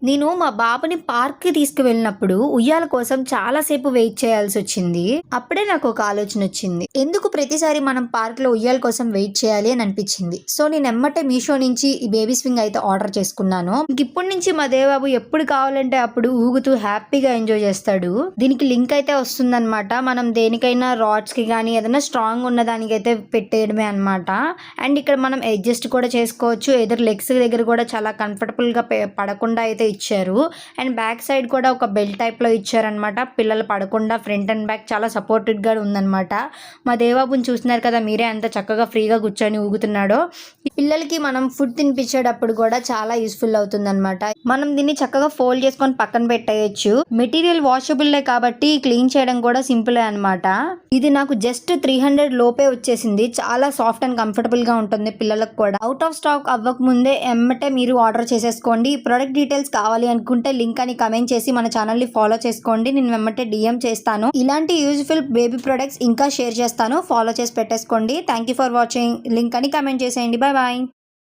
నేను మా బాబుని పార్క్‌కి తీసుకువెళ్ళినప్పుడు ఉయ్యాల కోసం చాలా సేపు వెయిట్ చేయాల్సొచ్చింది. అప్పుడే నాకొక ఆలోచనొచ్చింది. ఎందుకు ప్రతిసారి మనం పార్క్‌లో ఉయ్యాల కోసం వెయిట్ చేయాలి అని అనిపిచ్చింది. సో, నేనెమ్మటే మీషో నుంచి ఈ బేబీ స్వింగ్ అయితే ఆర్డర్ చేసుకున్నాను. ఇంకిప్పటి నుంచి మా దేవబాబు ఎప్పుడు కావాలంటే అప్పుడు ఊగుతూ హ్యాపీగా ఎంజాయ్ చేస్తాడు. దీనికి లింక్ అయితే వస్తుందనమాట. మనం దేనికైనా రాడ్స్‌కి గానీ ఏదైనా స్ట్రాంగ్ ఉన్న దానికైతే పెట్టేయడమే అనమాట. అండ్ ఇక్కడ మనం అడ్జస్ట్ కూడా చేసుకోవచ్చు. ఎదర్ లెగ్స్ దగ్గర కూడా చాలా కంఫర్టబుల్‌గా పడకుండా అయితే ఇచ్చారు. అండ్ బ్యాక్ సైడ్ కూడా ఒక బెల్ట్ టైప్‌లో ఇచ్చారనమాట. పిల్లలు పడకుండా ఫ్రంట్ అండ్ బ్యాక్ చాలా సపోర్టెడ్‌గా ఉందనమాట. మా దేవబాబుని చూస్తున్నారు కదా మీరే ఎంత చక్కగా ఫ్రీగా కూర్చొని ఊగుతున్నాడో. పిల్లలకి మనం ఫుడ్ తినిపించేటప్పుడు కూడా చాలా యూస్‌ఫుల్ అవుతుందనమాట. మనం దీన్ని చక్కగా ఫోల్డ్ చేసుకొని పక్కన పెట్టేయొచ్చు. మెటీరియల్ వాషబుల్లే కాబట్టి క్లీన్ చేయడం కూడా సింపులే అనమాట. ఇది నాకు జస్ట్ 300 లోపే వచ్చేసింది. చాలా సాఫ్ట్ అండ్ కంఫర్టబుల్‌గా ఉంటుంది పిల్లలకు కూడా. ఔట్ ఆఫ్ స్టాక్ అవ్వక ముందే ఎమ్మటే మీరు ఆర్డర్ చేసేసుకోండి. ఈ ప్రొడక్ట్ డీటెయిల్స్ కావాలి అనుకుంటే లింక్ అని కమెంట్ చేసి మన ఛానల్‌ని ఫాలో చేసుకోండి. నేను వెంబటే డీఎం చేస్తాను. ఇలాంటి యూజ్‌ఫుల్ బేబీ ప్రొడక్ట్స్ ఇంకా షేర్ చేస్తాను. ఫాలో చేసి పెట్టేసుకోండి. Thank you for watching. Link అని కమెంట్ చేసేయండి. Bye bye.